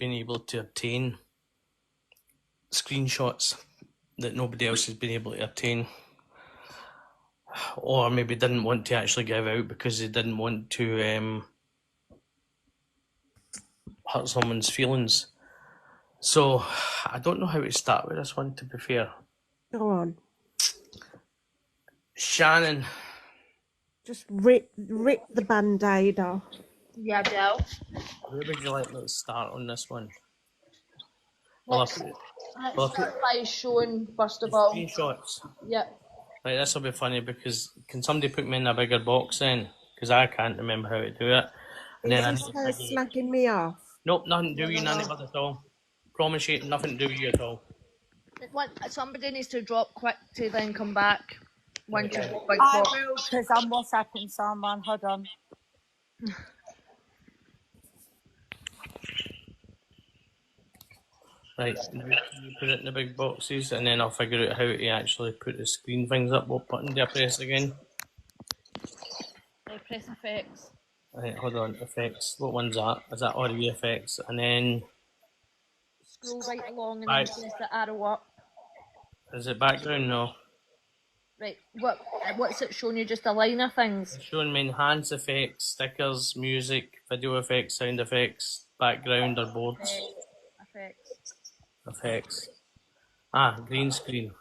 been able to obtain screenshots that nobody else has been able to obtain, or maybe didn't want to actually give out because they didn't want to hurt someone's feelings. So I don't know how to start with this one, to be fair. Go on. Shannon. Just rip the band-aid off. Yeah, Bill. Where would you like me to start on this one? Let's start by showing, first of all. Screenshots. Yeah. Right, this will be funny because can somebody put me in a bigger box then? Because I can't remember how to do it. And then Is this her smacking me off? Nope, nothing to do with you, none of it at all. Promise you, nothing to do with you at all. Somebody needs to drop quick to then come back. Once you go big I box. will, because I'm WhatsApping someone. Hold on. Right, now you put it in the big boxes and then I'll figure out how to actually put the screen things up. What button do I press again? Press effects. Right, hold on, effects. What one's that? Is that audio effects? And then Scroll right along and then press the arrow up. Is it background? No. Right, what's it showing you? Just a line of things? It's showing me enhance effects, stickers, music, video effects, sound effects, background or boards. Effects. Ah, green screen.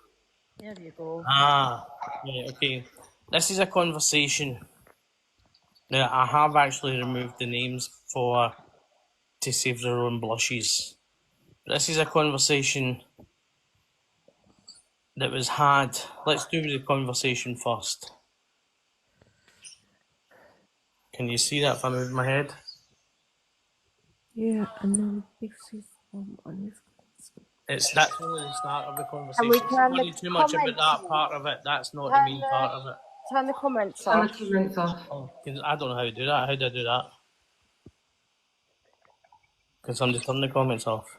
There you go. Ah, yeah, okay. This is a conversation. Now, I have actually removed the names to save their own blushes. This is a conversation that was had. Let's do the conversation first. Can you see that if I move my head? Yeah, and then this is on his. That's only the start of the conversation. Don't worry too much about that part of it. That's not the main part of it. Turn the comments off. Oh, I don't know how to do that. How do I do that? Can somebody turn the comments off?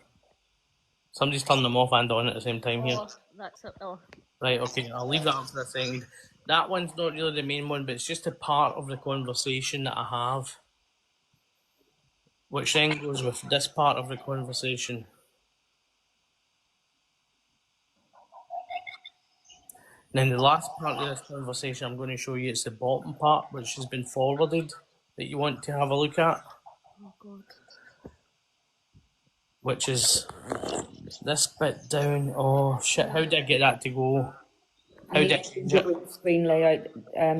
Somebody's turned them off and on at the same time here. That's it. Oh. Right, okay, I'll leave that up for a second. That one's not really the main one, but it's just a part of the conversation that I have, which then goes with this part of the conversation. And then the last part of this conversation I'm going to show you, it's the bottom part, which has been forwarded, that you want to have a look at. Oh, God. Which is this bit down. Oh, shit, how did I get that to go? How did I change it? Green screen layout,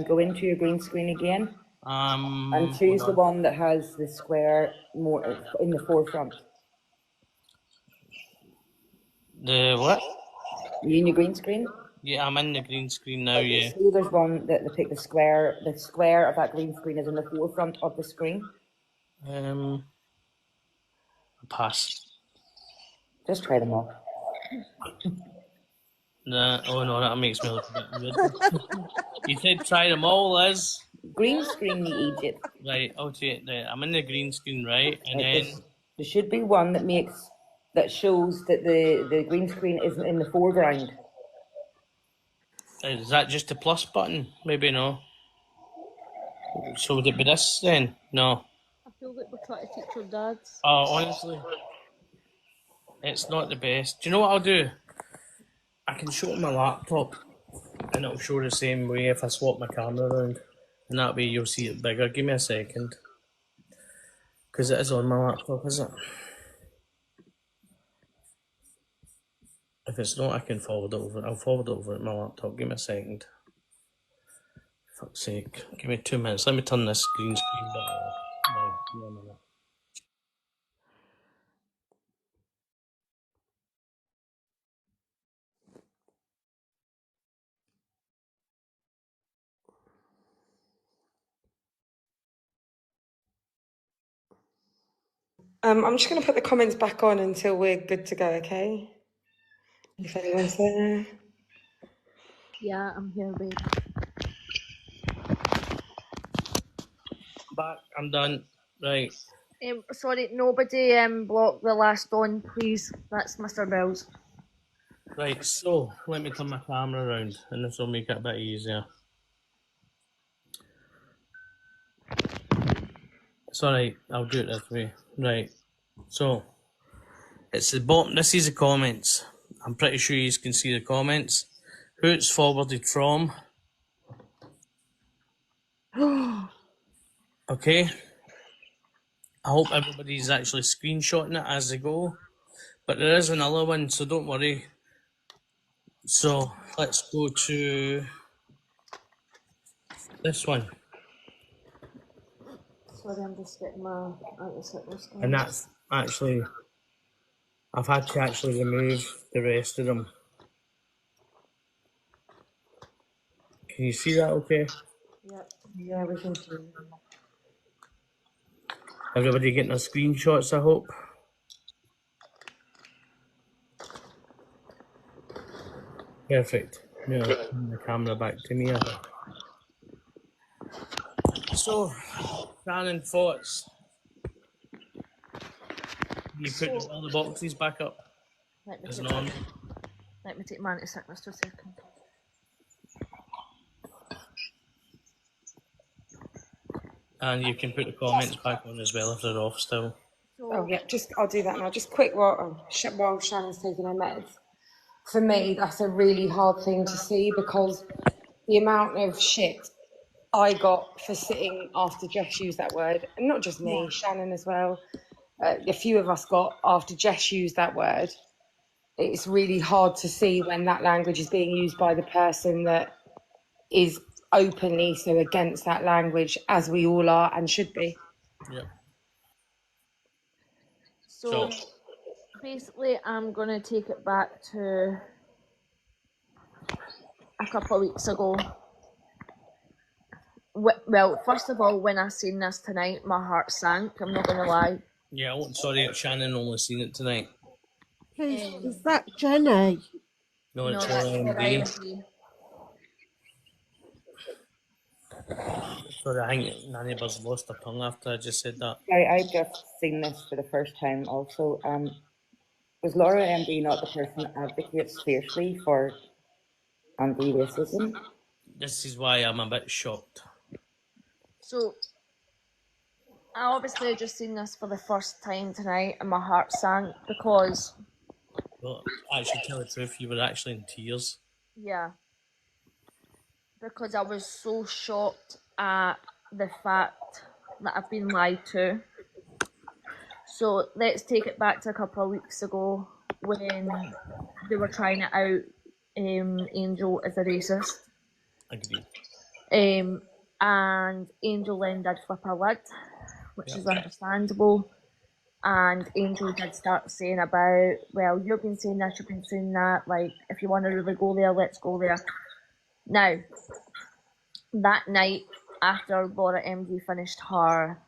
go into your green screen again, and choose the one that has the square more in the forefront. The what? You in your green screen? Yeah, I'm in the green screen now, yeah. So there's one that they pick the square of that green screen is in the forefront of the screen. Pass. Just try them all. Nah, oh no, that makes me look a bit weird. You said try them all, Liz. Green screen, you idiot. Right, okay, I'm in the green screen, right? And then there should be one that shows that the green screen isn't in the foreground. Is that just the plus button? Maybe no. So would it be this then? No. I feel like we're trying to teach your dads. Oh, honestly, it's not the best. Do you know what I'll do? I can show it on my laptop, and it'll show the same way if I swap my camera around, and that way you'll see it bigger. Give me a second, because it is on my laptop, is it? If it's not, I can forward it over. I'll forward it over at my laptop. Give me a second. Fuck's sake. Give me 2 minutes. Let me turn this green screen bit off. Right, give me a minute. I'm just going to put the comments back on until we're good to go, okay? If anyone's there. Yeah, I'm here, babe. Back. I'm done. Right. Sorry, nobody block the last one, please. That's Mr. Bell's. Right, so let me turn my camera around, and this will make it a bit easier. It's alright, I'll do it this way. Right, so It's the bottom. This is the comments. I'm pretty sure you can see the comments. Who it's forwarded from. Okay. I hope everybody's actually screenshotting it as they go. But there is another one, so don't worry. So let's go to this one. Sorry, I'm just getting my anti-sickness. And that's actually, I've had to actually remove the rest of them. Can you see that okay? Yep. Yeah, we can see. Everybody getting their screenshots, I hope. Perfect. Now, turn the camera back to me. So, Shannon, thoughts? You put all the boxes back up? Let me As take normal. my anti-sickness for a second. And you can put the comments back on as well if they're off still. Oh yeah, I'll do that now. Just quick while Shannon's taking her meds. For me, that's a really hard thing to see because the amount of shit I got for sitting after Jess used that word, and not just me, Shannon as well. A few of us got after Jess used that word. It's really hard to see when that language is being used by the person that is openly so against that language, as we all are and should be. Yeah. So basically, I'm going to take it back to a couple of weeks ago. Well, first of all, when I seen this tonight, my heart sank. I'm not going to lie. Yeah, sorry, Shannon only seen it tonight. Is that Jenny? No, it's that's LMD. LMD. Sorry, I think Nanny Buzz lost her tongue after I just said that. I've just seen this for the first time also. Was Laura MD not the person that advocates fiercely for anti-racism? This is why I'm a bit shocked. So, I obviously just seen this for the first time tonight and my heart sank because... Well, actually, tell the truth, you were actually in tears. Yeah. Because I was so shocked at the fact that I've been lied to. So let's take it back to a couple of weeks ago when they were trying to out Angel as a racist. Agreed. And Angel then did flip her lid, which is understandable. And Angel did start saying about, well, you've been saying this, you've been saying that, like, if you want to really go there, let's go there. Now, that night, after Laura MD finished her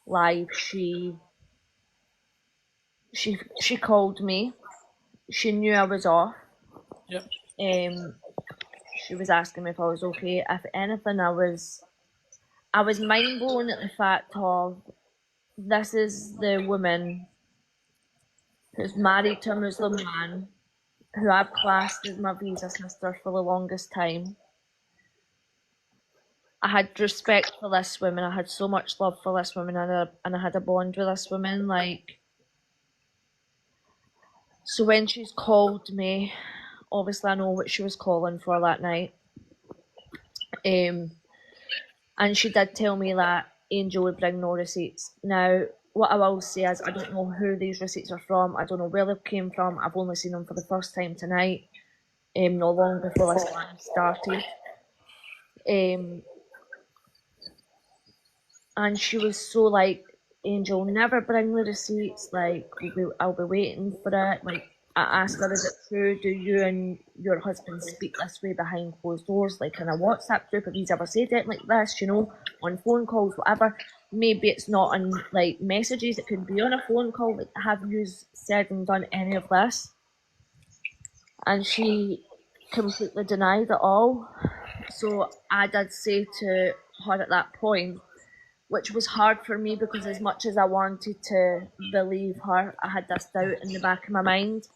live, she called me. She knew I was off. Yep. She was asking me if I was okay. If anything, I was mind blown at the fact of this is the woman who's married to a Muslim man who I've classed as my visa sister for the longest time. I had respect for this woman. I had so much love for this woman, and I had a bond with this woman. Like, so when she's called me, obviously I know what she was calling for that night. And she did tell me that Angel would bring no receipts. Now, what I will say is I don't know who these receipts are from. I don't know where they came from. I've only seen them for the first time tonight, not long before this plan started. And she was so like, Angel, never bring the receipts. Like, I'll be waiting for it. Like, I asked her, is it true? Do you and your husband speak this way behind closed doors? Like, in a WhatsApp group, have you ever said it like this, you know, on phone calls, whatever? Maybe it's not on, like, messages. It could be on a phone call. Like, have you said and done any of this? And she completely denied it all. So I did say to her at that point, which was hard for me because as much as I wanted to believe her, I had this doubt in the back of my mind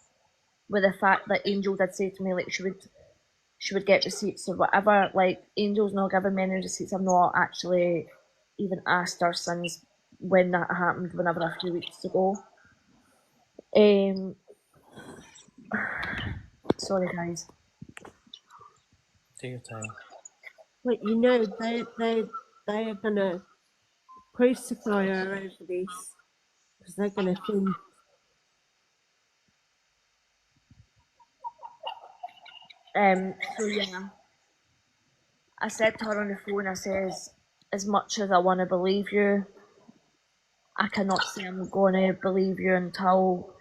with the fact that Angel did say to me, like, she would get receipts or whatever. Like, Angel's not given me any receipts. I've not actually even asked her since when that happened, whenever a few weeks ago. Sorry, guys. Take your time. But you know, they are gonna crucify her over this because they're gonna think. So yeah, I said to her on the phone, I says, as much as I want to believe you, I cannot say I'm going to believe you until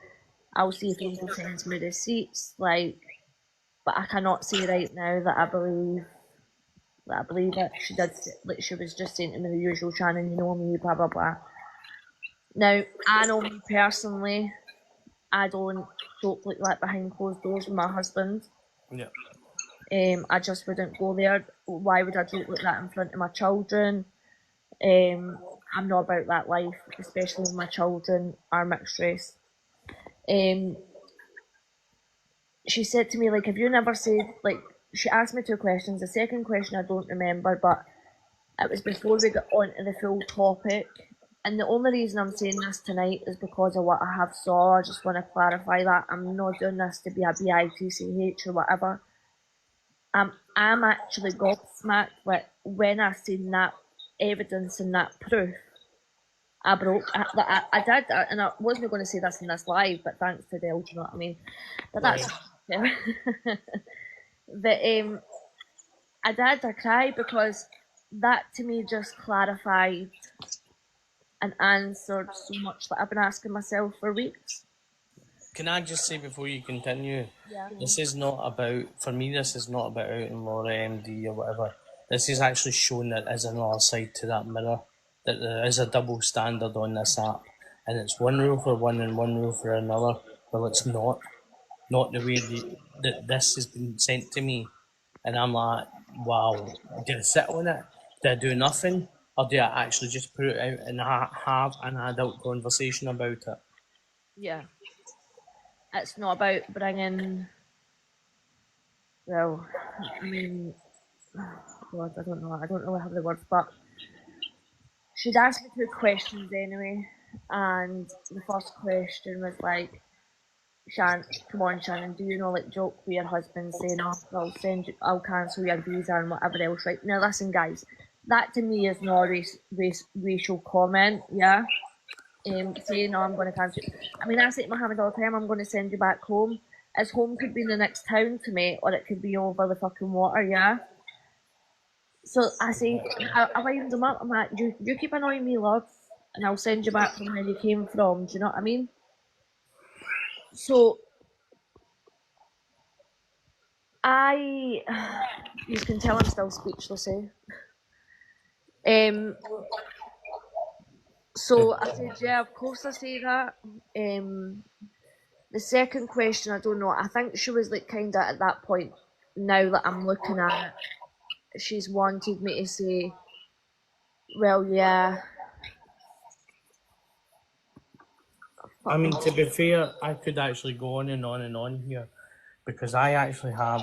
I'll see if Angel sends me receipts. Like, but I cannot say right now that I believe it. She did, like, she was just saying to me the usual, Shannon, you know me, blah blah blah. Now, I know me personally, I don't joke like that behind closed doors with my husband. Yeah. I just wouldn't go there. Why would I joke like that in front of my children? I'm not about that life, especially when my children are mixed race. She said to me, like, have you never said, like, she asked me 2 questions. The second question I don't remember, but it was before we got onto the full topic. And the only reason I'm saying this tonight is because of what I have saw. I just want to clarify that. I'm not doing this to be a bitch or whatever. I'm actually gobsmacked with when I seen that evidence and that proof. I did, and I wasn't going to say this in this live, but thanks to Del, do you know what I mean? But that's yeah. But I did, I cried because that to me just clarified and answered so much that I've been asking myself for weeks. Can I just say before you continue, Yeah. this is not about, for me, this is not about outing Laura MD or whatever. This is actually showing that there's another side to that mirror, that there is a double standard on this app, and it's one rule for one and one rule for another. Well, it's not. Not the way that this has been sent to me. And I'm like, wow, did I sit on it? Did I do nothing? Or did I actually just put it out and have an adult conversation about it? Yeah. It's not about bringing, well, I mean, God, I don't know, I have the words, but she'd asked me 2 questions anyway, and the first question was like, come on, Shannon, do you know, like, joke with your husband saying, oh, I'll cancel your visa and whatever else, right? Now, listen, guys, that to me is not a racial comment, yeah? Saying, oh, I'm going to cancel. I mean, I say to Mohammed all the time, I'm going to send you back home. As home could be in the next town to me, or it could be over the fucking water, yeah? So I say, I wind them up, I'm like, you keep annoying me, love, and I'll send you back from where you came from, do you know what I mean? So, you can tell I'm still speechless, eh? So I said, yeah, of course I say that. The second question, I don't know. I think she was like kind of at that point, now that I'm looking at it, she's wanted me to say, well, yeah. I mean, to be fair, I could actually go on and on and on here, because I actually have,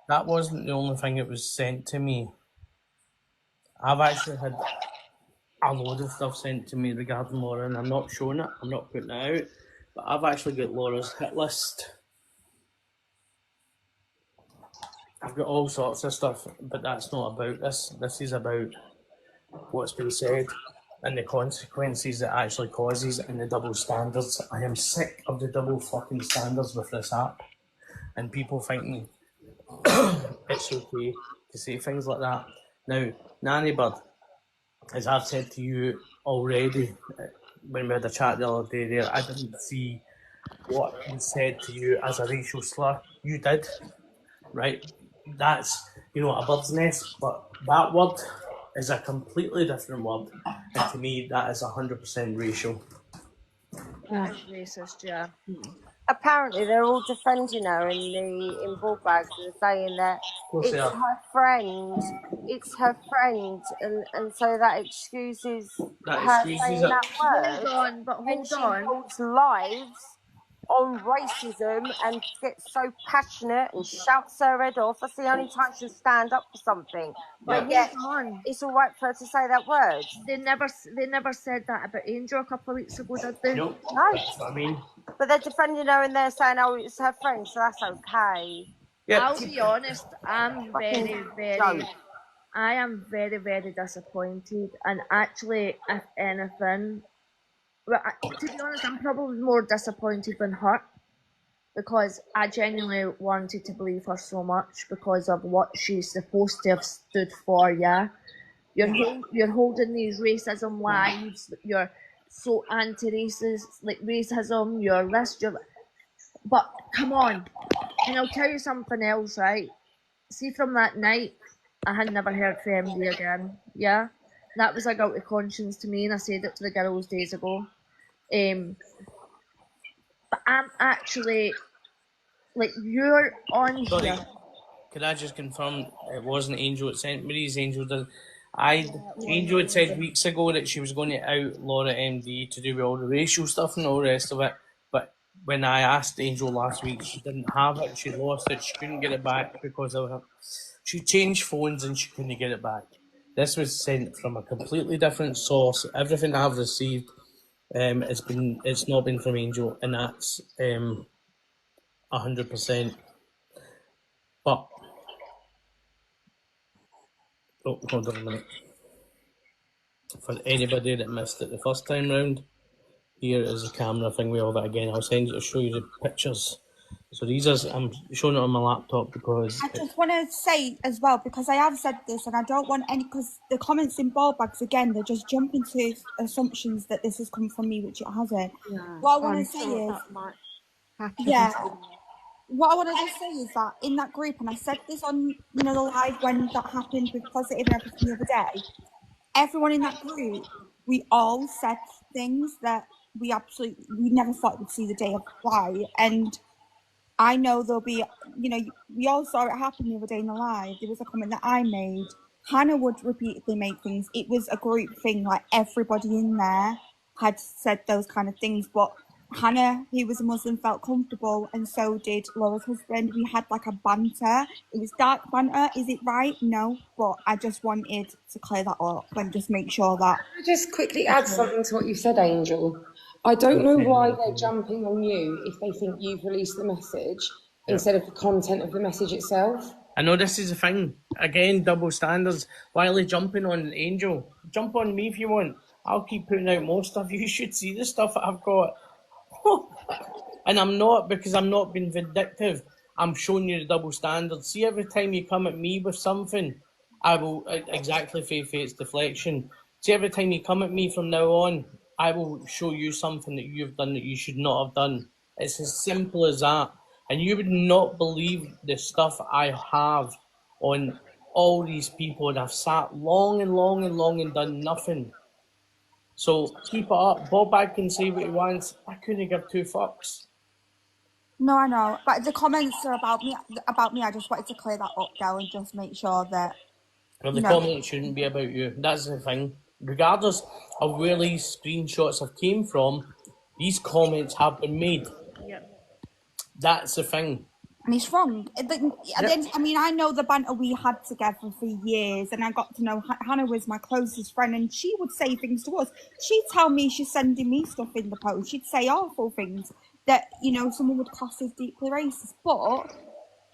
that wasn't the only thing that was sent to me. I've actually had a load of stuff sent to me regarding Laura, and I'm not showing it, I'm not putting it out, but I've actually got Laura's hit list. I've got all sorts of stuff, but that's not about this. This is about what's been said and the consequences it actually causes and the double standards. I am sick of the double fucking standards with this app, and people thinking it's okay to say things like that. Now, Nanny Bird, as I've said to you already, when we had a chat the other day there, I didn't see what was said to you as a racial slur. You did, right? That's, a bird's nest, but that word is a completely different word, and to me that is 100% racial. That is racist, yeah. Apparently, they're all defending her in Bullbags and saying that it's her friend. It's her friend, and so that excuses her saying that word. Hold on, but when hold she on. holds lives on racism and gets so passionate and shouts her head off. That's the only time she'll stand up for something. But But yet, hold on. it's all right for her to say that word. They never said that about Angel a couple of weeks ago, did they? Nope. No. That's what I mean. But they're defending her and they're saying, oh, it's her friend, so that's okay. Yeah. I'll be honest, I am very, very disappointed. And actually, if anything, well, to be honest, I'm probably more disappointed than hurt because I genuinely wanted to believe her so much because of what she's supposed to have stood for. Yeah, you're holding these racism lives. You're so anti-racist, like racism. You're this. But come on, and I'll tell you something else, right? See, from that night, I had never heard from MD again. Yeah, that was a guilty conscience to me, and I said it to the girls days ago. But I'm actually like you're on Sorry. here. Could I just confirm it wasn't Angel that sent me these? Angel did. Angel had said weeks ago that she was going to out Laura MD to do with all the racial stuff and all the rest of it. But when I asked Angel last week, she didn't have it. She lost it. She couldn't get it back because of her. She changed phones and she couldn't get it back. This was sent from a completely different source. Everything I've received, it's not been from Angel, and that's 100%. But hold on a minute. For anybody that missed it the first time round, here is the camera thing with all that again. I'll show you the pictures. So these are, I'm showing it on my laptop because I just want to say as well, because I have said this and I don't want any, because the comments in ball bags again, they're just jumping to assumptions that this has come from me, which it hasn't. Yeah, What I want I'm to say sure is, that might happen. yeah, what I want to just say is that in that group, and I said this on, you know, the live when that happened with Positive and everything the other day, everyone in that group, we all said things that we never thought we'd see the day of light. And I know there'll be, you know, we all saw it happen the other day in the live. There was a comment that I made. Hannah would repeatedly make things. It was a group thing, like everybody in there had said those kind of things. But Hannah, who was a Muslim, felt comfortable, and so did Laura's husband. We had like a banter. It was dark banter. Is it right? No. But I just wanted to clear that up and just make sure that. Can I just quickly add something to what you said, Angel? I don't know why they're jumping on you if they think you've released the message instead of the content of the message itself. I know this is a thing. Again, double standards. Why are they jumping on Angel? Jump on me if you want. I'll keep putting out more stuff. You should see the stuff that I've got. And I'm not, because I'm not being vindictive. I'm showing you the double standards. See, every time you come at me with something, I will, exactly Faith's deflection. See, every time you come at me from now on, I will show you something that you've done that you should not have done. It's as simple as that. And you would not believe the stuff I have on all these people, and I've sat long and done nothing. So keep it up. Bob Bag can say what he wants. I couldn't give two fucks. No, I know, but the comments are about me. I just wanted to clear that up, girl, and just make sure that. Well, the comments shouldn't be about you. That's the thing. Regardless of where these screenshots have came from, these comments have been made. Yep. That's the thing. And it's wrong. I mean, I know the banter we had together for years, and I got to know Hannah was my closest friend, and she would say things to us. She'd tell me she's sending me stuff in the post. She'd say awful things that, you know, someone would class as deeply racist, but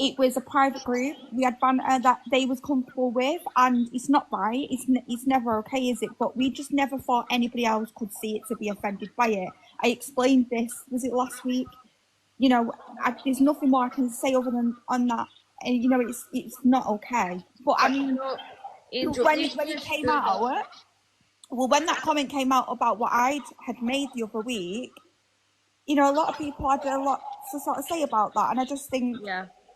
it was a private group. We had banter that they was comfortable with, and it's not right. It's never okay, is it? But we just never thought anybody else could see it to be offended by it. I explained this, was it last week? You know, there's nothing more I can say other than on that. And, you know, it's not okay. But I mean, Angel, when it came out, when that comment came out about what I had made the other week, you know, a lot of people had a lot to sort of say about that. And I just think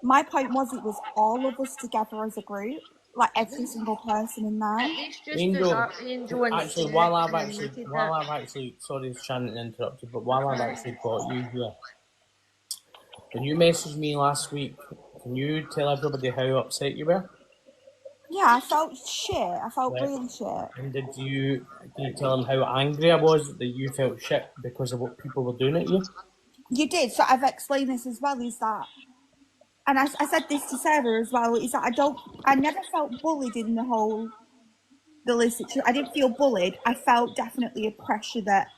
my point was it was all of us together as a group, like every single person in there. Actually, while I've actually, sorry, Shannon interrupted, but while I've actually got you here, when you messaged me last week, can you tell everybody how upset you were? Yeah, I felt shit. I felt really shit. And can you tell them how angry I was that you felt shit because of what people were doing at you? You did. So I've explained this as well. Is that, and I said this to Sarah as well. Is that I never felt bullied in the list situation. I didn't feel bullied. I felt definitely a pressure that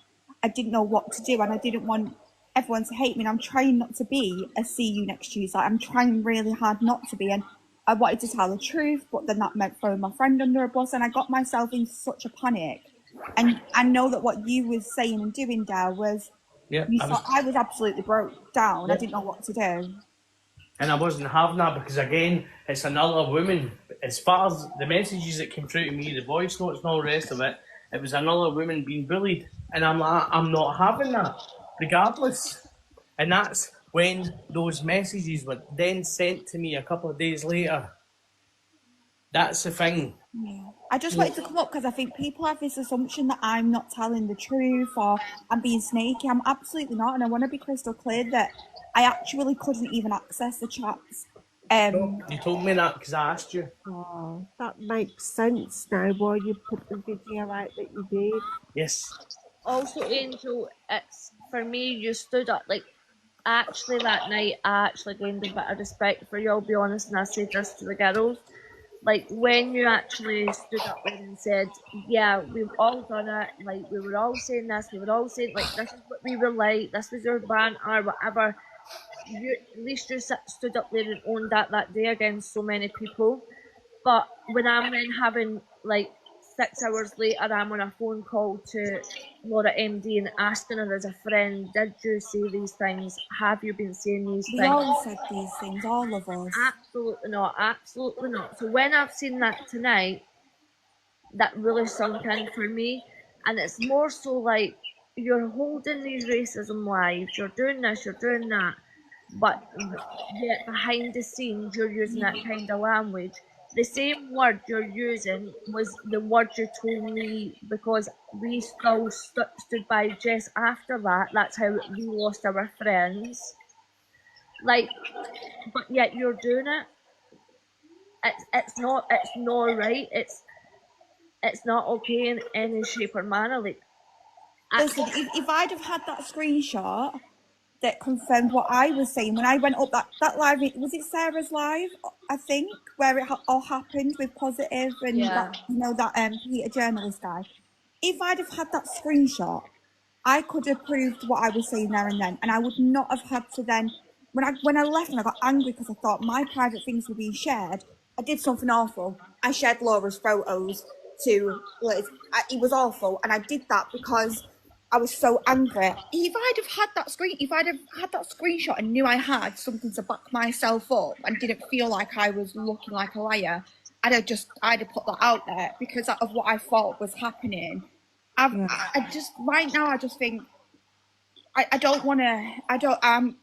I didn't know what to do, and I didn't want everyone to hate me. And I'm trying not to be a see you next Tuesday. I'm trying really hard not to be. And I wanted to tell the truth, but then that meant throwing my friend under a bus, and I got myself in such a panic. And I know that what you was saying and doing, Dale, was I was absolutely broke down. Yeah. I didn't know what to do. And I wasn't having that because, again, it's another woman. As far as the messages that came through to me, the voice notes and all the rest of it, it was another woman being bullied. And I'm like, I'm not having that, regardless. And that's when those messages were then sent to me a couple of days later. That's the thing. Yeah. I just wanted to come up because I think people have this assumption that I'm not telling the truth or I'm being snaky. I'm absolutely not. And I want to be crystal clear that I actually couldn't even access the chats. You told me that because I asked you. Oh, that makes sense now why you put the video out that you did. Yes. Also, Angel, it's for me. You stood up like actually that night. I actually gained a bit of respect for you. I'll be honest, and I said this to the girls. Like when you actually stood up there and said, "Yeah, we've all done it." Like we were all saying this. We were all saying like this is what we were like. This was our banter, whatever. At least you stood up there and owned that day against so many people. But when I'm then having like 6 hours later, I'm on a phone call to Laura MD and asking her as a friend, did you say these things? Have you been saying these We things? all said these things, all of us. Absolutely not, absolutely not. So when I've seen that tonight, that really sunk in for me. And it's more so like you're holding these racism lives, you're doing this, you're doing that. But yet behind the scenes, you're using that kind of language. The same word you're using was the word you told me because we still stood by Jess after that. That's how we lost our friends. Like, but yet you're doing it. It's not right. It's not okay in any shape or manner. Like, Listen, if I'd have had that screenshot that confirmed what I was saying when I went up that live, was it Sarah's live? I think where it all happened with Positive and Yeah. that Peter journalist guy. If I'd have had that screenshot, I could have proved what I was saying there and then, and I would not have had to then. When I left and I got angry because I thought my private things were being shared, I did something awful. I shared Laura's photos to Liz. It was awful, and I did that because I was so angry. If I'd have had that screenshot and knew I had something to back myself up and didn't feel like I was looking like a liar, I'd have put that out there because of what I thought was happening. I just right now I just think I don't want to.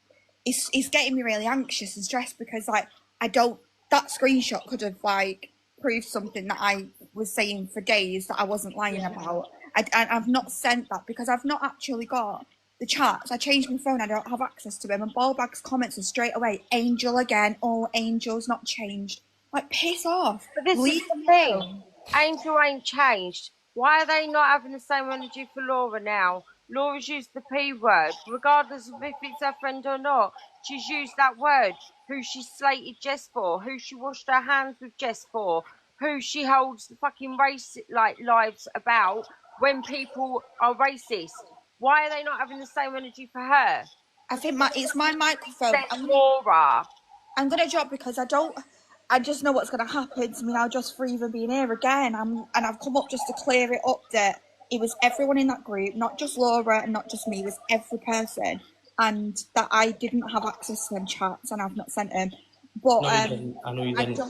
It's getting me really anxious and stressed because like that screenshot could have like proved something that I was saying for days that I wasn't lying about. I've not sent that because I've not actually got the chats. I changed my phone. I don't have access to them. And Ballbag's comments are straight away, Angel again. Oh, Angel's not changed. Like, piss off. But this is the thing. Angel ain't changed. Why are they not having the same energy for Laura now? Laura's used the P word. Regardless of if it's her friend or not, she's used that word. Who she slated Jess for. Who she washed her hands with Jess for. Who she holds the fucking race lives about when people are racist. Why are they not having the same energy for her? I think it's my microphone. Laura. I'm going to drop because I just know what's going to happen to me now just for even being here again. I've come up just to clear it up that it was everyone in that group, not just Laura and not just me, it was every person. And that I didn't have access to them chats and I've not sent them. But No, you didn't. I know you didn't.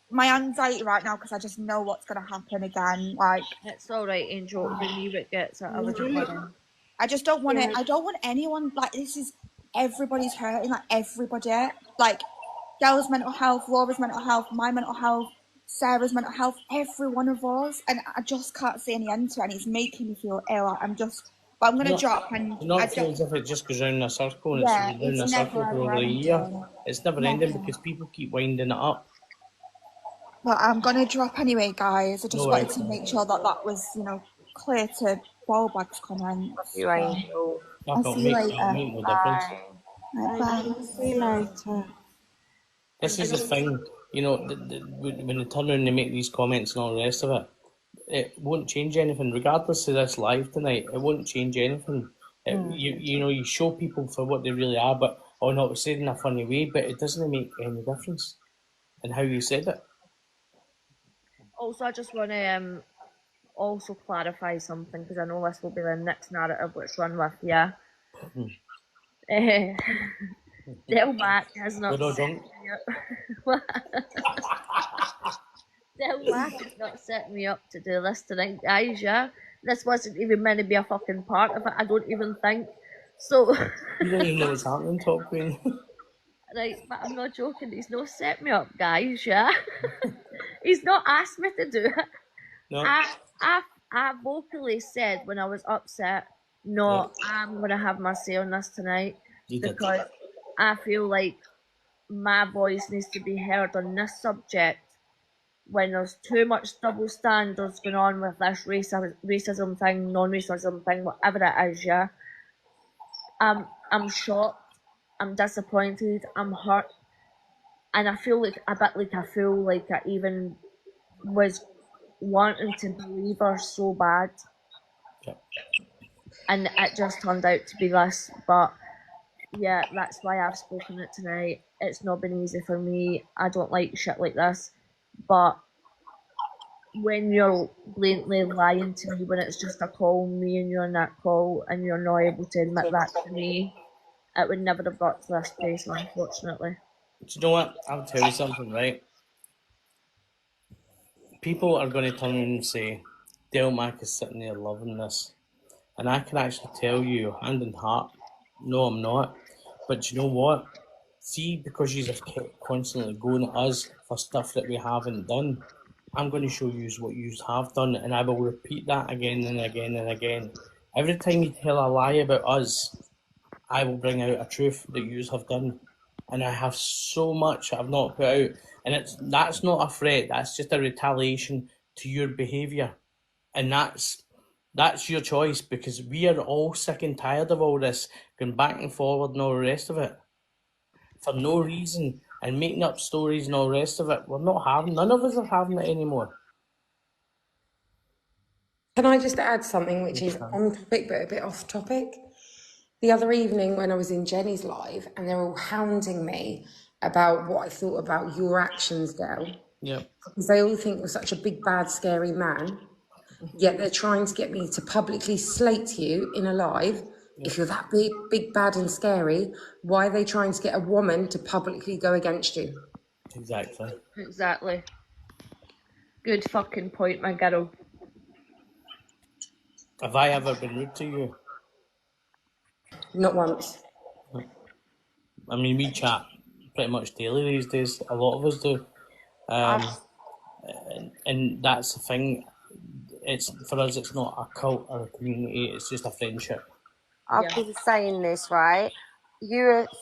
My anxiety right now because I just know what's going to happen again. Like, it's all right, Angel. We knew it gets it. I just don't want it. I don't want anyone like this. Is everybody's hurting? Like everybody. Like Gail's mental health, Laura's mental health, my mental health, Sarah's mental health. Every one of us, and I just can't see any end to it. And it's making me feel ill. But I'm gonna drop and. It's not feel as if it just goes round in a circle and it's been in a circle for over a year. It's never ending because people keep winding it up. But I'm going to drop anyway, guys. I just wanted to make sure that was, clear to Ballbag's comments. You Angel. I'll see you later. It'll make no difference. Bye. Right, bye. See you later. This is the thing, you know, when they turn around and they make these comments and all the rest of it, it won't change anything, regardless of this live tonight. It won't change anything. You know, you show people for what they really are, but not we said in a funny way, but it doesn't make any difference in how you said it. Also, I just want to also clarify something because I know this will be the next narrative which run with. Yeah. Del Mac has not We're all set drunk. me up. Del Mac has not set me up to do this tonight, guys. Yeah, this wasn't even meant to be a fucking part of it. I don't even think so. You don't even know what's happening, Top Queen. Right, but I'm not joking. He's not set me up, guys. Yeah, he's not asked me to do it. No. I vocally said when I was upset, no, I'm gonna have my say on this tonight You did. because I feel like my voice needs to be heard on this subject when there's too much double standards going on with this racism thing, non-racism thing, whatever it is. Yeah, I'm shocked. I'm disappointed. I'm hurt, and I feel like I even was wanting to believe her so bad, and it just turned out to be this. But yeah, that's why I've spoken it tonight. It's not been easy for me. I don't like shit like this, but when you're blatantly lying to me, when it's just a call, me and you're on that call, and you're not able to admit that to me, it would never have got to this place, unfortunately. Do you know what? I'll tell you something, right? People are going to turn around and say, Del Mac is sitting there loving this. And I can actually tell you, hand in heart, no, I'm not. But do you know what? See, because you have kept constantly going at us for stuff that we haven't done, I'm going to show you what you have done, and I will repeat that again and again and again. Every time you tell a lie about us, I will bring out a truth that you have done. And I have so much I've not put out. And that's not a threat, that's just a retaliation to your behaviour. And that's your choice, because we are all sick and tired of all this, going back and forward and all the rest of it. For no reason, and making up stories and all the rest of it. None of us are having it anymore. Can I just add something which is on topic but a bit off topic? The other evening when I was in Jenny's live and they were all hounding me about what I thought about your actions, Del. Yeah. Because they all think you're such a big, bad, scary man. Yet they're trying to get me to publicly slate you in a live. If you're that big, bad and scary, why are they trying to get a woman to publicly go against you? Exactly. Good fucking point, my girl. Have I ever been rude to you? Not once. I mean, we chat pretty much daily these days. A lot of us do. And that's the thing. For us, it's not a cult or a community. It's just a friendship. I've been saying this, right?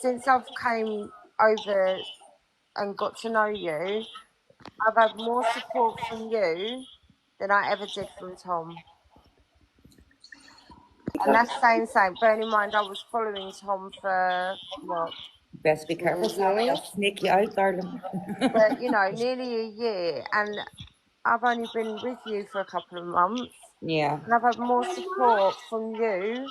Since I've came over and got to know you, I've had more support from you than I ever did from Tom. And that's saying something. Bearing in mind, I was following Tom for what? Best be careful, Sally. I'll sneak you out, darling. But nearly a year, and I've only been with you for a couple of months. Yeah. And I've had more support from you.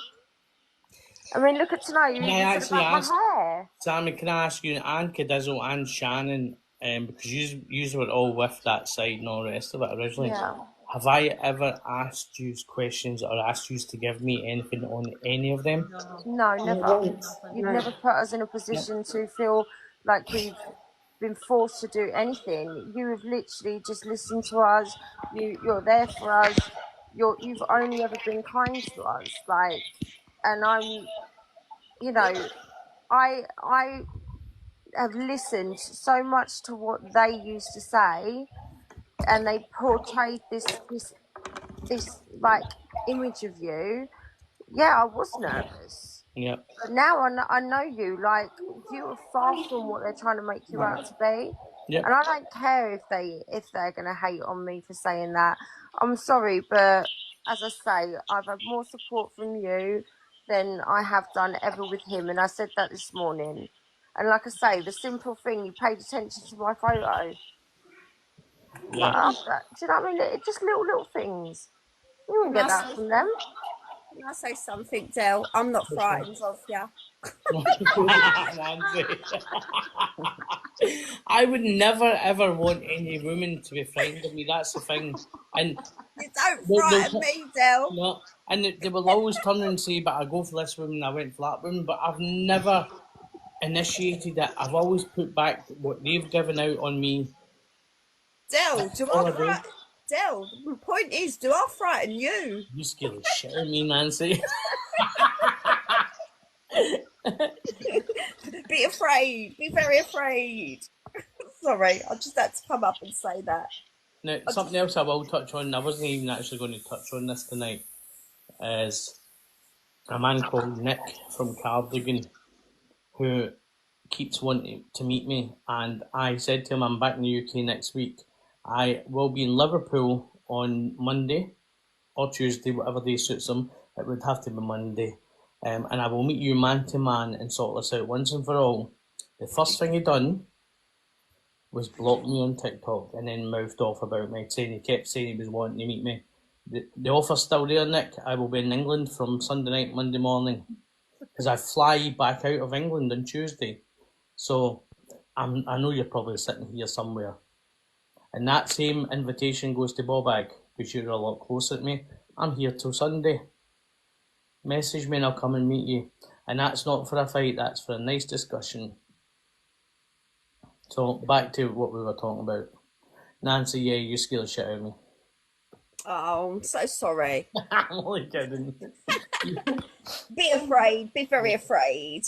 I mean, look at tonight. You even said about my hair. Sammy, can I ask you, and Cadizzle and Shannon, because you were all with that side and all the rest of it originally. Yeah. Have I ever asked you questions or asked you to give me anything on any of them? No, never. You've never put us in a position to feel like we've been forced to do anything. You have literally just listened to us. You're there for us. You've only ever been kind to us. And I'm, I have listened so much to what they used to say, and they portrayed this image of you. Yeah, I was nervous. Yeah. But now I know you. You are far from what they're trying to make you out to be. Yep. And I don't care if they're gonna hate on me for saying that. I'm sorry, but as I say, I've had more support from you than I have done ever with him, and I said that this morning. And like I say, the simple thing, you paid attention to my photo. Yeah. Do you know what I mean? Just little things. You wouldn't get that from them. Can I say something, Del? I'm not frightened of you. Nancy. I would never ever want any woman to be frightened of me. That's the thing. And You don't they'll frighten me, Del. no, and they will always turn and say, "But I go for this woman, I went for that woman." But I've never initiated it. I've always put back what they've given out on me. Del, do all I I do. frighten? Del, the point is, do I frighten you? You scare the shit out of me, Nancy. Be afraid. Be very afraid. Sorry, I just had to come up and say that. Now, something else I will touch on, I wasn't even actually going to touch on this tonight, is a man called Nick from Cardigan who keeps wanting to meet me, and I said to him I'm back in the UK next week. I will be in Liverpool on Monday or Tuesday, whatever day suits him. It would have to be Monday. And I will meet you man to man and sort this out once and for all. The first thing he done was block me on TikTok and then mouthed off about me, saying he kept saying he was wanting to meet me. The offer's still there, Nick. I will be in England from Sunday night, Monday morning, because I fly back out of England on Tuesday. So I know you're probably sitting here somewhere. And that same invitation goes to Bobag, because you're a lot closer to me. I'm here till Sunday. Message me and I'll come and meet you. And that's not for a fight, that's for a nice discussion. So back to what we were talking about. Nancy, yeah, you scare the shit out of me. Oh, I'm so sorry. I'm only kidding. Be afraid. Be very afraid.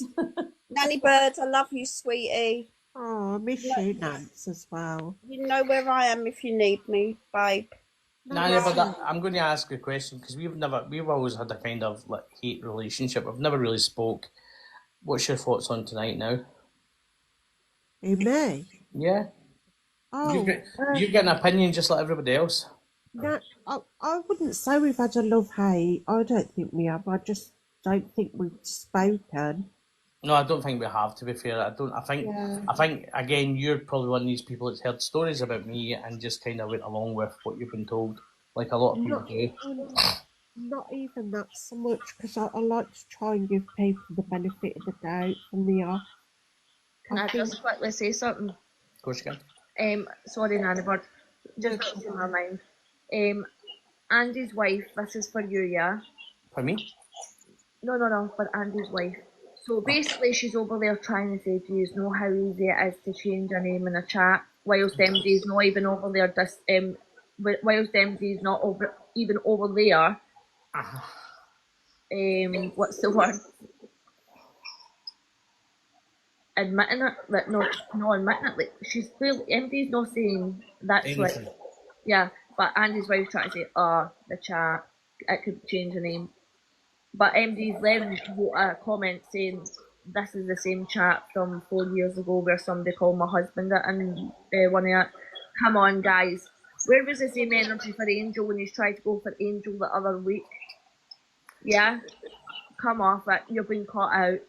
Nanny Bird, I love you, sweetie. Oh, I miss you, Nance, as well. You know where I am if you need me, babe. Nanny, but I'm going to ask a question, because we've always had a kind of like hate relationship. I've never really spoke. What's your thoughts on tonight now? Who, me? Yeah. Oh, You've got an opinion just like everybody else. no, I wouldn't say we've had a love-hate. I don't think we have. I just don't think we've spoken. No, I don't think we have, to be fair. I think again, you're probably one of these people that's heard stories about me and just kind of went along with what you've been told, like a lot of people do. Not even that so much, because I like to try and give people the benefit of the doubt from the off. Can I just quickly say something? Of course you can. Sorry, Nanny Bird, just got in my mind. Andy's wife, this is for you, yeah? For me? No, for Andy's wife. So basically, she's over there trying to say to you know how easy it is to change a name in a chat, whilst MD's not even over there. Whilst MD's not even over there. What's the word? Admitting it, like not admitting it. Like she's clearly MD's not saying that's Anything. like, yeah. But Andy's wife's trying to say, the chat, it could change the name. But MD's then wrote a comment saying this is the same chat from 4 years ago where somebody called my husband it and one of it. Come on, guys. Where was the same energy for Angel when he's tried to go for Angel the other week? Yeah? Come off it. You've been caught out.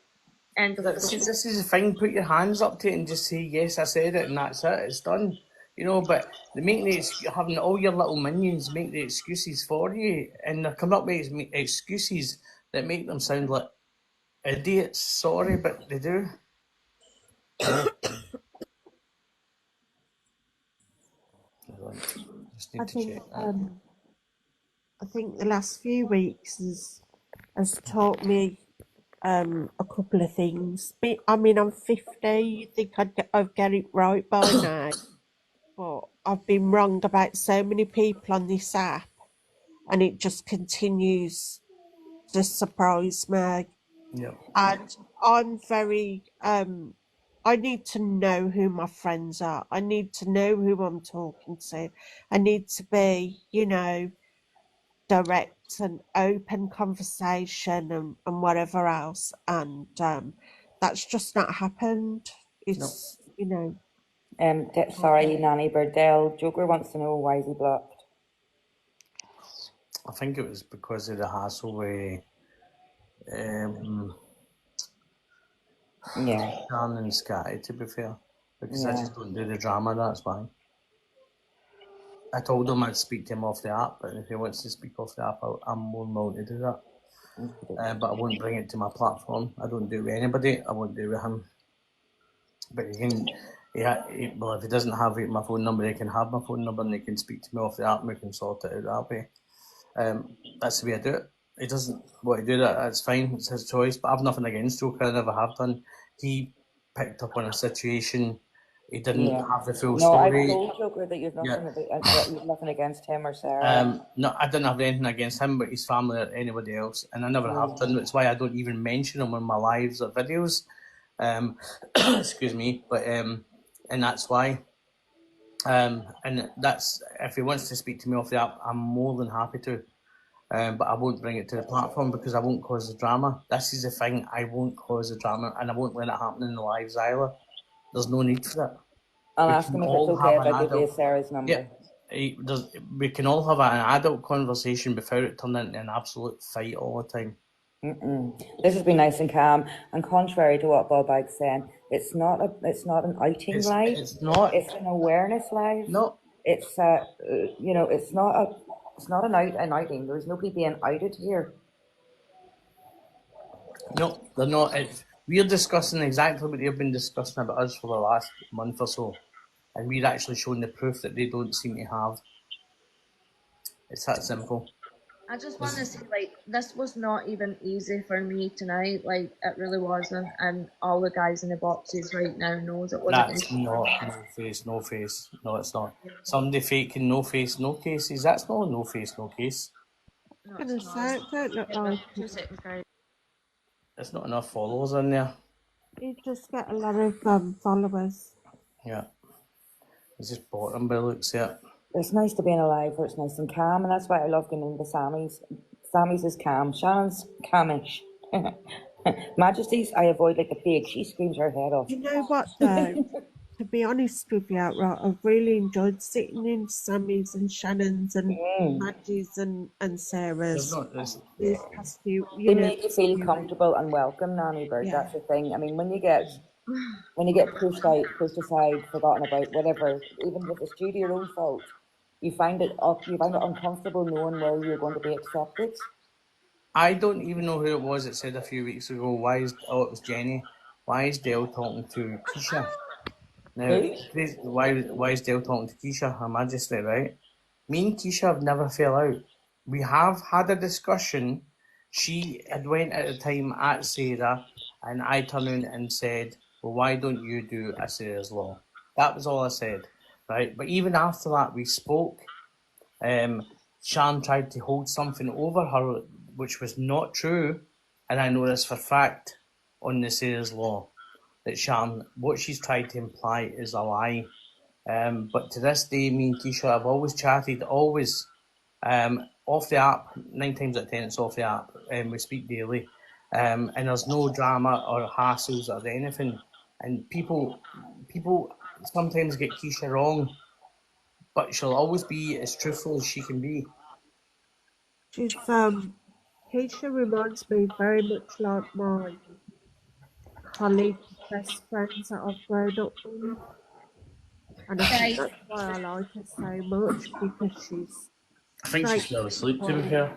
And This is the thing. Put your hands up to it and just say, yes, I said it, and that's it. It's done. You know, but they make having all your little minions make the excuses for you, and they're coming up with excuses that make them sound like idiots. Sorry, but they do. Just need to check that. I think the last few weeks has taught me a couple of things. I mean, I'm 50. You'd think I'd get it right by now, but I've been wrong about so many people on this app, and it just continues to surprise me. Yeah. And I'm very I need to know who my friends are. I need to know who I'm talking to. I need to be, direct and open conversation and whatever else. And that's just not happened. It's, Sorry, Nanny Birdell. Joker wants to know why is he blocked. I think it was because of the hassle with Yeah, Shan and Sky, to be fair, because I yeah. just don't do the drama. That's why. I told him I'd speak to him off the app, but if he wants to speak off the app, I'm more than willing to do that. But I won't bring it to my platform. I don't do it with anybody. I won't do it with him. But he can, well, if he doesn't have my phone number, he can have my phone number and he can speak to me off the app and we can sort it out that way. That's the way I do it. He doesn't want to do that, that's fine, it's his choice, but I've nothing against Joker, I never have done. He picked up on a situation, he didn't have the full No, I story. told Joker that you've nothing against him or Sarah. No, I didn't have anything against him, but his family or anybody else, and I never have done. That's why I don't even mention him on my lives or videos. Excuse me, but and that's why. And that's, if he wants to speak to me off the app, I'm more than happy to. But I won't bring it to the platform because I won't cause the drama. This is the thing, I won't cause the drama, and I won't let it happen in the lives either. There's no need for that. I'll ask him if it's okay if I give you Sarah's number. Yeah, we can all have an adult conversation without it turning into an absolute fight all the time. This has been nice and calm, and contrary to what Bob Bag's saying, it's not an outing live. It's not. It's an awareness live. No. It's it's not an outing. There's nobody being outed here. No, they're not. We're discussing exactly what they've been discussing about us for the last month or so, and we're actually showing the proof that they don't seem to have. It's that simple. I just want to say, like, this was not even easy for me tonight. Like, it really wasn't. And all the guys in the boxes right now knows it wasn't. That's not no face. No, it's not. Somebody faking no face, no cases. That's not a no face, no case. No, I'm gonna it's say not. it don't look like 2 seconds, guys. There's not enough followers in there. you just get a lot of followers. Yeah. It's just bottom by the looks of it. It's nice to be in a live where it's nice and calm, and that's why I love going into Sammy's. Sammy's is calm. Shannon's calmish. Majesty's, I avoid like the plague. She screams her head off. You know what though? To be honest with you, right, I've really enjoyed sitting in Sammy's and Shannon's and Maggie's and Sarah's these past few. They make you feel comfortable and welcome, Nanny Bird. Yeah. That's the thing. I mean, when you get pushed out, pushed aside, forgotten about, whatever, even if it's due to your own fault, you find it uncomfortable knowing where you're going to be accepted. I don't even know who it was that said a few weeks ago, it was Jenny. Why is Dale talking to Keisha? Now, why is Dale talking to Keisha, Her Majesty, right? Me and Keisha have never fell out. We have had a discussion. She had went at the time at Sarah, and I turned around and said, well, why don't you do a Sarah's Law? That was all I said, right? But even after that, we spoke. Shan tried to hold something over her, which was not true, and I know this for fact on the Sarah's Law, that Shan, what she's tried to imply is a lie. But to this day, me and Keisha have always chatted, always, off the app, 9 times out of 10 it's off the app, and we speak daily, and there's no drama or hassles or anything, and people sometimes get Keisha wrong, but she'll always be as truthful as she can be. She's Keisha reminds me very much like my colleague, best friends that I've grown up with. And I think that's why I like her so much, because she's I think she's still asleep, to be fair.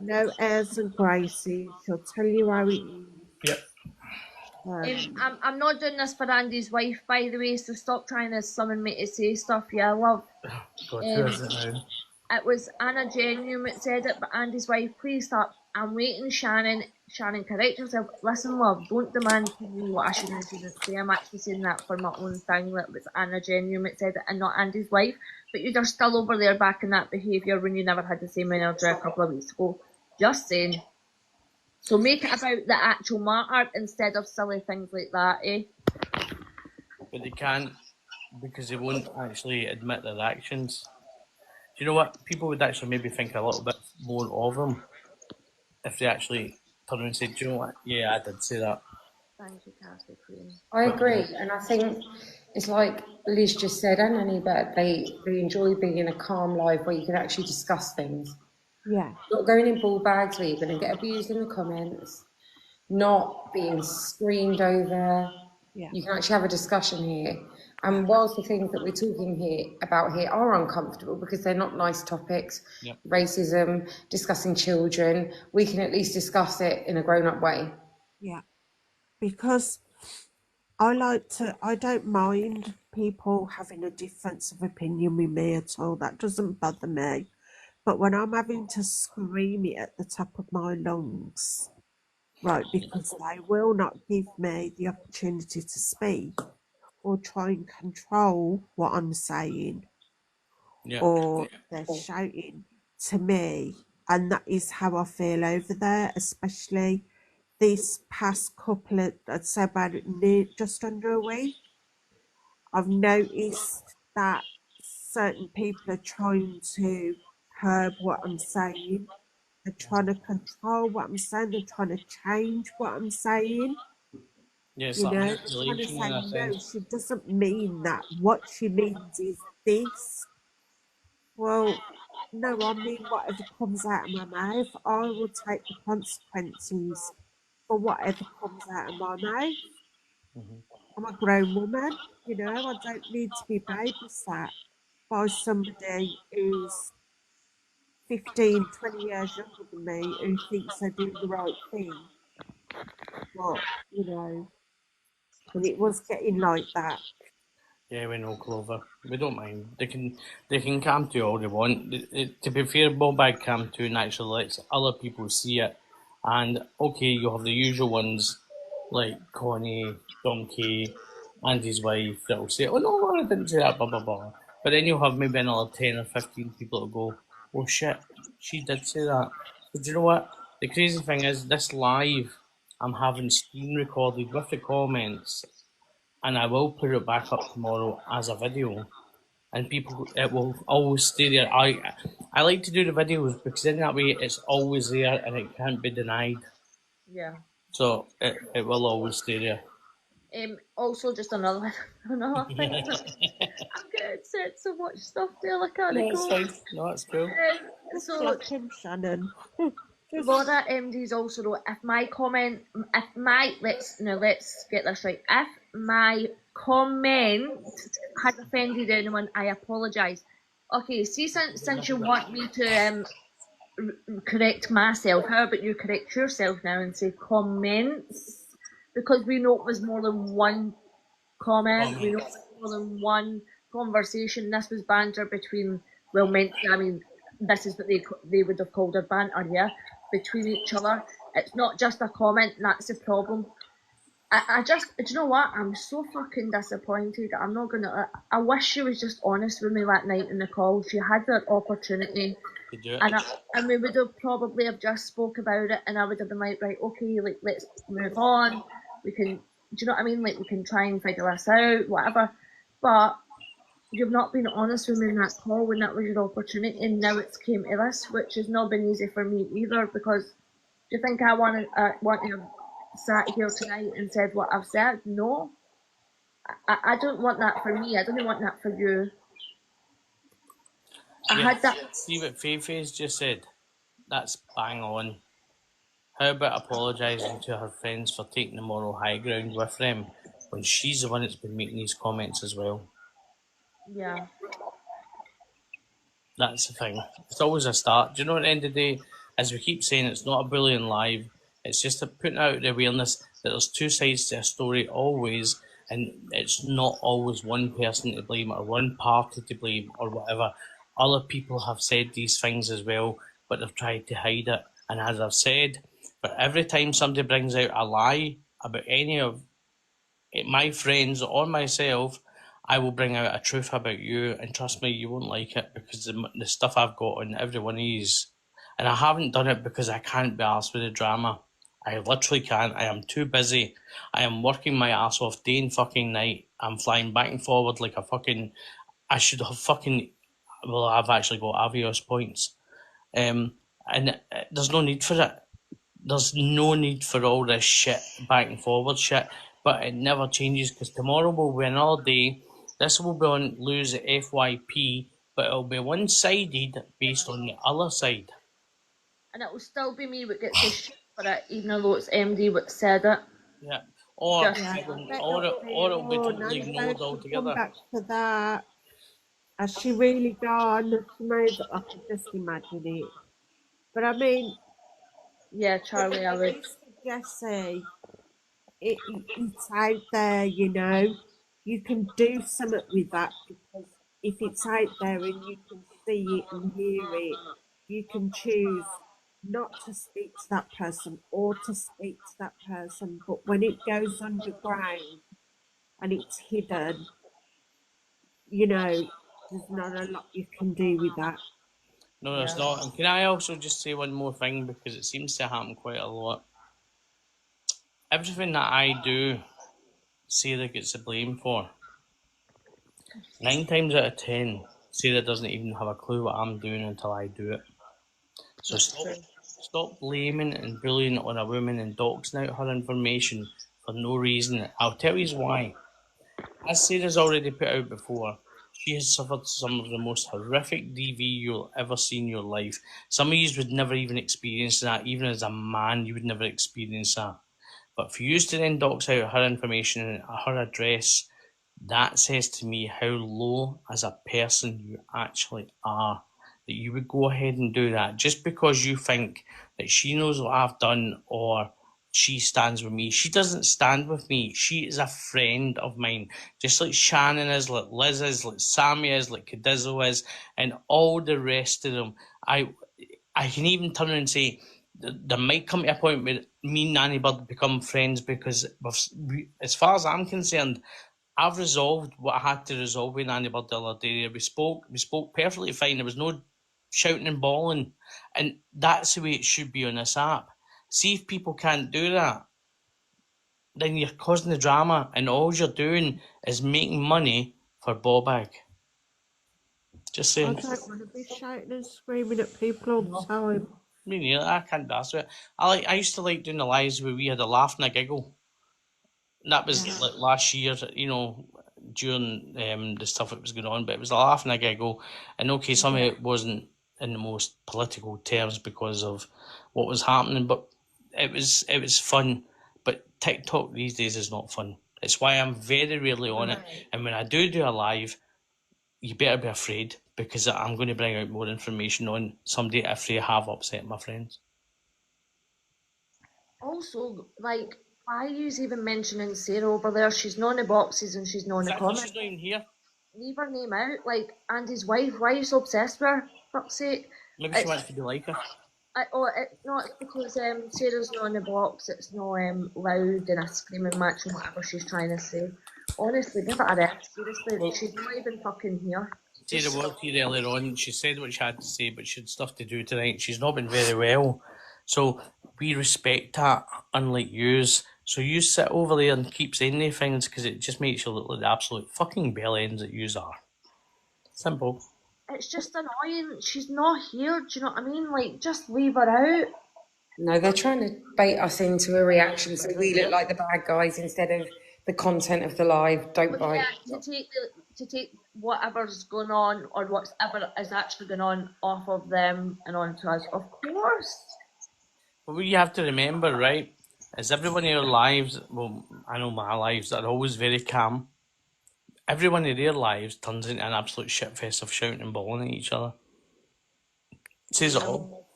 no airs and graces. She'll tell you how it is. Yep. I'm not doing this for Andy's wife, by the way, so stop trying to summon me to say stuff. Yeah, love. God, who is it now? It was Anna Genuine that said it, but Andy's wife, please stop. I'm waiting, Shannon. Shannon, correct yourself. Listen, love, don't demand from me what I should and shouldn't say. I'm actually saying that for my own thing. That was Anna Genuine that said it and not Andy's wife. But you're still over there back in that behaviour when you never had the same energy a couple of weeks ago. Just saying. So make it about the actual matter instead of silly things like that, eh? But they can't, because they won't actually admit their actions. Do you know what? People would actually maybe think a little bit more of them if they actually turn around and say, do you know what? Yeah, I did say that. Thank you, Cassie Queen. I agree, and I think it's like Liz just said, and Annie, but they enjoy being in a calm life where you can actually discuss things. Yeah. Not going in ball bags where you're going to get abused in the comments, not being screamed over. Yeah. You can actually have a discussion here. And whilst the things that we're talking about here are uncomfortable because they're not nice topics, Yep. racism, discussing children, we can at least discuss it in a grown-up way. Yeah. Because I don't mind people having a difference of opinion with me at all. That doesn't bother me. But when I'm having to scream it at the top of my lungs, right, because they will not give me the opportunity to speak or try and control what I'm saying, Yeah. or they're shouting to me, and that is how I feel over there, especially this past couple of, I'd say about just under a week. I've noticed that certain people are trying to curb what I'm saying. They're trying to control what I'm saying. They're trying to change what I'm saying. Yeah, it's You like know, they're trying to manipulation say, in a no, sense. she doesn't mean that. What she means is this. Well, no, I mean whatever comes out of my mouth. I will take the consequences for whatever comes out of my mouth. Mhm. I'm a grown woman, you know, I don't need to be babysat by somebody who's 15, 20 years younger than me who thinks they're doing the right thing. But, you know, and it was getting like that. Yeah, we know, Clover. We don't mind. They can come to all they want. To be fair, Bob come to and actually lets other people see it. And okay, you have the usual ones like Connie, Donkey, and his wife that will say, "Oh no, I didn't say that," blah blah blah. But then you'll have maybe another 10 or 15 people that go, "Oh shit, she did say that." But do you know what? The crazy thing is, this live, I'm having screen recorded with the comments, and I will put it back up tomorrow as a video, and people, it will always stay there. I like to do the videos because in that way it's always there and it can't be denied. Yeah. So it will always stay there. Also, just another thing. I'm getting sent so much stuff there. I can't No, it's go. fine. No, it's cool. Just So like him, Shannon. Just, Laura MD's also wrote, if my comment, let's get this right. If my comment has offended anyone, I apologise. Okay, see, since you want me to correct myself, how about you correct yourself now and say comments? Because we know it was more than one comment, we know it was more than one conversation. This was banter between, well, I mean, this is what they would have called a banter, yeah, between each other. It's not just a comment, and that's the problem. I just, do you know what? I'm so fucking disappointed. I'm not gonna. I wish she was just honest with me that night in the call. She had that opportunity, To do it. and we would have probably have just spoke about it, and I would have been like, right, okay, like let's move on. We can, do you know what I mean? Like we can try and figure this out, whatever. But you've not been honest with me in that call when that was your opportunity, and now it's came to this, which has not been easy for me either. Because do you think I want to have sat here tonight and said what I've said? No, I don't want that for me. I don't want that for you. I Yeah. had that. See what Faye's just said? That's bang on. How about apologising to her friends for taking the moral high ground with them when she's the one that's been making these comments as well? Yeah. That's the thing. It's always a start. Do you know, at the end of the day, as we keep saying, it's not a bullying live. It's just a putting out the awareness that there's two sides to a story always, and it's not always one person to blame or one party to blame or whatever. Other people have said these things as well, but they've tried to hide it. And as I've said, but every time somebody brings out a lie about any of my friends or myself, I will bring out a truth about you, and trust me, you won't like it because the stuff I've got on every one of these, and I haven't done it because I can't be arsed with the drama. I literally can't. I am too busy. I am working my ass off day and fucking night. I'm flying back and forward like a fucking. I should have fucking. Well, I've actually got Avios points. And there's no need for it. There's no need for all this shit, back and forward shit, but it never changes because tomorrow will be another day. This will be on Lose FYP, but it'll be one-sided based on the other side. And it will still be me what gets the shit for it, even though it's MD what said it. Yeah. Or, Just- Yeah, I even, bet or, that'll be or it'll be more. totally None ignored of them come altogether. back for that. Has she really gone? She made, I can just imagine it. But I mean, Yeah, Charlie, I would. Jesse, it's out there, you know. You can do something with that because if it's out there and you can see it and hear it, you can choose not to speak to that person or to speak to that person. But when it goes underground and it's hidden, you know, there's not a lot you can do with that. No, there's not. And can I also just say one more thing, because it seems to happen quite a lot. Everything that I do, Sarah gets the blame for. 9 times out of 10, Sarah doesn't even have a clue what I'm doing until I do it. So stop blaming and bullying on a woman and doxing out her information for no reason. I'll tell you why. As Sarah's already put out before, she has suffered some of the most horrific DV you'll ever see in your life. Some of you would never even experience that. Even as a man, you would never experience that. But for you to then dox out her information and her address, that says to me how low as a person you actually are. That you would go ahead and do that just because you think that she knows what I've done or she stands with me. She doesn't stand with me. She is a friend of mine. Just like Shannon is, like Liz is, like Sammy is, like Cadizo is, and all the rest of them. I can even turn and say, there might come to a point where me and Nanny Bird become friends because, as far as I'm concerned, I've resolved what I had to resolve with Nanny Bird the other day. We spoke perfectly fine. There was no shouting and bawling, and that's the way it should be on this app. See if people can't do that, then you're causing the drama, and all you're doing is making money for Bobag. Just I saying. don't want to be shouting and screaming at people all the time. Me neither. I can't dance with it. I used to like doing the lives where we had a laugh and a giggle. And that was like last year, you know, during the stuff that was going on. But it was a laugh and a giggle. And okay, some of it wasn't in the most political terms because of what was happening, but it was fun. But TikTok these days is not fun. It's why I'm very rarely on it. And when I do a live, you better be afraid, because I'm going to bring out more information on somebody if they have upset my friends. Also, like, why are you even mentioning Sarah over there? She's not in the boxes and she's not in the comments. She's not even here. Leave her name out. Like, Andy's wife, why are you so obsessed with her? Fuck's sake. Maybe she wants to be like her. It's not because Sarah's not in the box, it's not loud and a screaming match and whatever she's trying to say. Honestly, give it a rest. Seriously, she's not even fucking here. Sarah was here earlier on. She said what she had to say, but she had stuff to do tonight. She's not been very well. So we respect that, unlike yous. So you sit over there and keep saying these things because it just makes you look like the absolute fucking bellends that yous are. Simple. It's just annoying. She's not here. Do you know what I mean? Like, just leave her out. No, they're trying to bait us into a reaction so we look like the bad guys instead of the content of the live. Don't bite. Yeah, to take whatever's going on or whatever is actually going on off of them and onto us. Of course. But what you have to remember, right, is everyone in your lives, well, I know my lives are always very calm. Everyone in their lives turns into an absolute shitfest of shouting and bawling at each other. It says it all.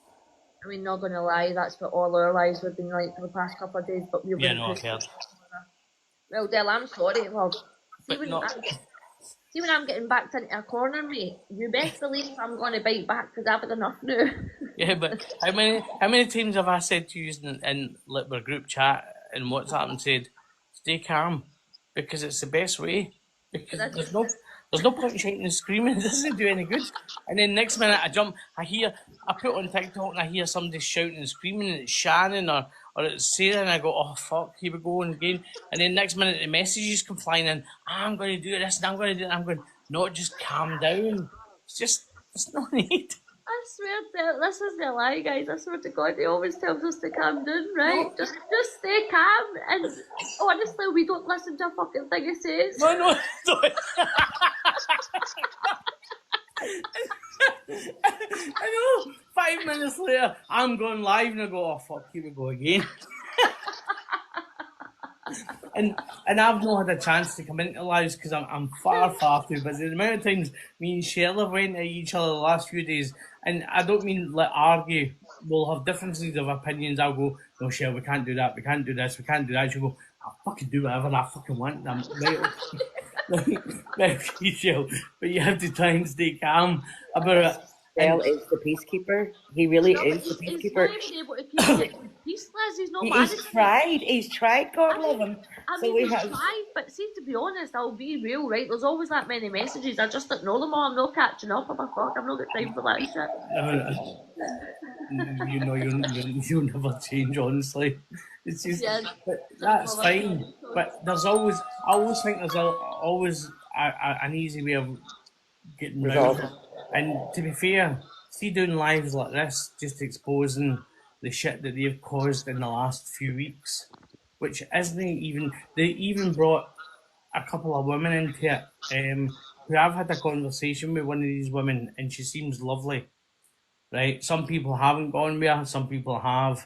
I mean, not going to lie, that's what all our lives have been like for the past couple of days, but we've been I've heard. Well, Del, I'm sorry, love. See, But when I'm getting backed into a corner, mate, you best believe I'm going to bite back because I've had enough now. Yeah, but how many times have I said to you in like our group chat and WhatsApp and said, stay calm, because it's the best way. Because there's no point in shouting and screaming. It doesn't do any good. And then next minute I put on TikTok and I hear somebody shouting and screaming, and it's Shannon or it's Sarah, and I go, oh fuck, here we go again. And then next minute the messages come flying in, I'm going to do this and I'm going to do it. I'm going, not just calm down. It's no need. I swear, this isn't a lie, guys. I swear to God, he always tells us to calm down, right? Just stay calm. And honestly, we don't listen to a fucking thing he says. No. I know. 5 minutes later, I'm going live and I go, oh fuck, here we go again. and I've not had a chance to come into lives because I'm far too busy. The amount of times me and Shell have went at each other the last few days, and I don't mean like argue. We'll have differences of opinions. I'll go, no, Shell, we can't do that. We can't do this. We can't do that. She'll go, I'll fucking do whatever I fucking want. I'm right, Shell, but you have to try and stay calm about it. Shell is the peacekeeper. He really is the He's peacekeeper. not even able to keep it in peace, Liz. He's not managing. He's tried, God love him. I So mean, we he's have. tried, but see, to be honest, I'll be real, right? There's always that many messages. I just ignore them all. I'm not catching up. I'm a fuck. I've not got time for that shit. You know, you'll never change, honestly. It's just, Yeah, but that's fine. But there's always, I always think there's always an easy way of getting around it. And to be fair, see doing lives like this, just exposing the shit that they've caused in the last few weeks, which isn't even, they even brought a couple of women into it, who I've had a conversation with one of these women and she seems lovely, right? Some people haven't gone with her, some people have,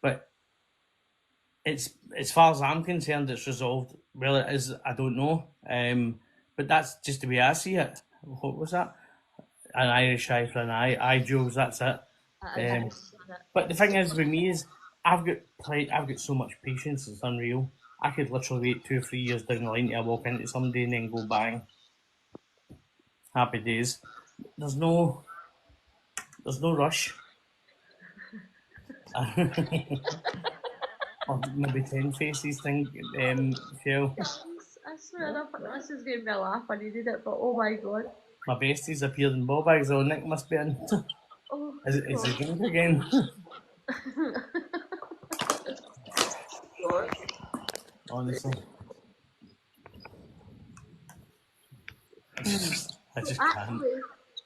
but it's, as far as I'm concerned, it's resolved. Well, it is, I don't know, but that's just the way I see it. What was that? An Irish eye for an eye, Jules, that's it. But the thing is with me is I've got so much patience, it's unreal. I could literally wait 2 or 3 years down the line till I walk into somebody and then go bang. Happy days. There's no rush. Or maybe 10 faces thing, Phil. I swear, this is giving me a laugh. I needed it, but oh my god. My besties appeared in ball bags, so Nick must be in. Oh, Is he drunk again? Honestly. I just can't. actually,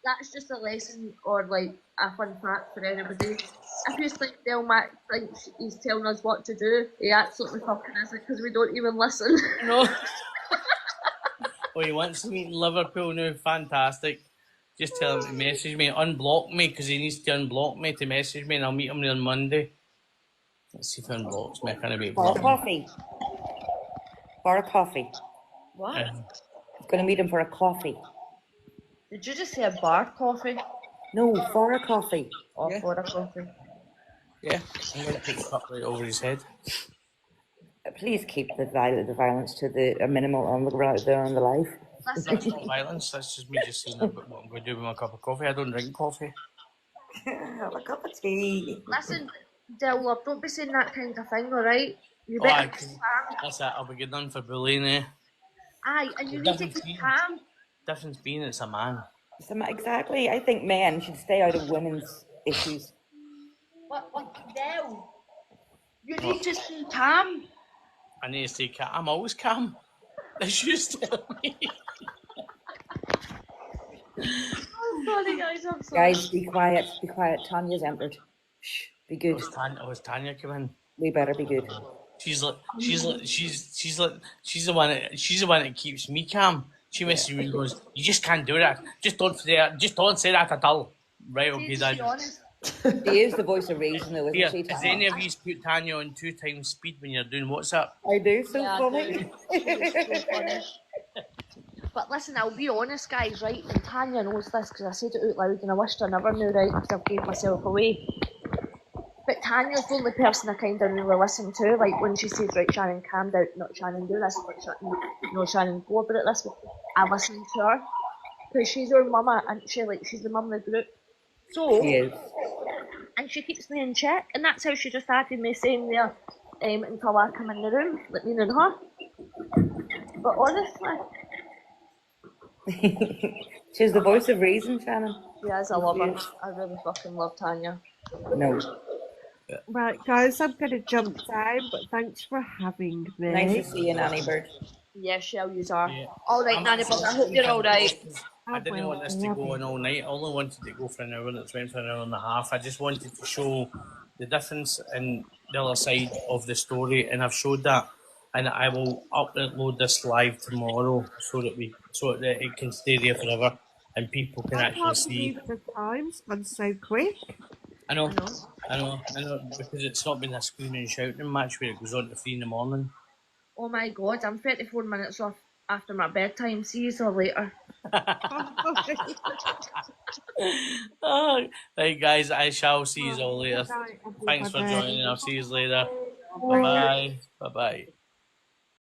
that's just a lesson or like a fun fact for anybody. If you think Delmac thinks he's telling us what to do, he absolutely fucking isn't because we don't even listen. No. Oh, he wants to meet in Liverpool now. Fantastic. Just tell him to message me. Unblock me because he needs to unblock me to message me and I'll meet him there on Monday. Let's see if he unblocks me. I can't wait For a for coffee. For a coffee. What? Going to meet him for a coffee. Did you just say a bar coffee? No, for a coffee. Or Yeah. for a coffee? Yeah, I'm going to pick the cup right over his head. Please keep the violence to a minimal on the life. That's not violence, that's just me just saying what I'm going to do with my cup of coffee. I don't drink coffee. Have a cup of tea. Listen, Del Love, don't be saying that kind of thing, alright? You Oh, better I be can- calm. That's it, I'll be good done for bullying, eh? Aye, and you The need to difference be being- calm. Difference being it's a man. Exactly. I think men should stay out of women's issues. What, Del? You need to stay calm. I need to stay calm. I'm always calm. As you tell me. I'm sorry, guys, I'm sorry. Guys, be quiet. Be quiet. Tanya's entered. Shh. Be good. Was Tanya come in? We better be good. She's the one that keeps me calm. She messages me and goes, "You just can't do that. Just don't say that at all." Right? Okay, Be Dad. honest. She is the voice of reason, though, isn't Here, she? has any of you put Tanya on 2 times speed when you're doing WhatsApp? I do. So Yeah, I funny. So funny. But listen, I'll be honest, guys, right? And Tanya knows this because I said it out loud and I wished I never knew, right? Because I've gave myself away. But Tanya's the only person I kind of really listen to. Like when she says, right, Shannon, calm down. Not Shannon, do this. But Shannon, go about it this way. I listen to her. Because she's our mama and she's the mum of the group. So, She is. and she keeps me in check. And that's how she just started me saying there until I come in the room, like me and her. But honestly, She's the voice of reason, Shannon. yes, I love her. I really fucking love Tanya. No. Right, guys, I'm going to jump down, but thanks for having me. Nice to see you, Nanny Bird. Yes, Shell, you are. Yeah. All right, Nanny, but I hope you're all right. I didn't want this to go on all night. I only wanted to go for an hour and it's went for an hour and a half. I just wanted to show the difference in the other side of the story, and I've showed that. And I will upload this live tomorrow so that it can stay there forever. and people can I actually can't see. believe the time's gone so quick. I know, I know. I know, because it's not been a screaming and shouting match where it goes on to 3 in the morning. Oh my god, I'm 34 minutes off after my bedtime. See you all later. Oh, right, guys, I shall see you all later. Good night, Thanks for everybody. joining. I'll see you later. Bye. Bye bye. Bye bye.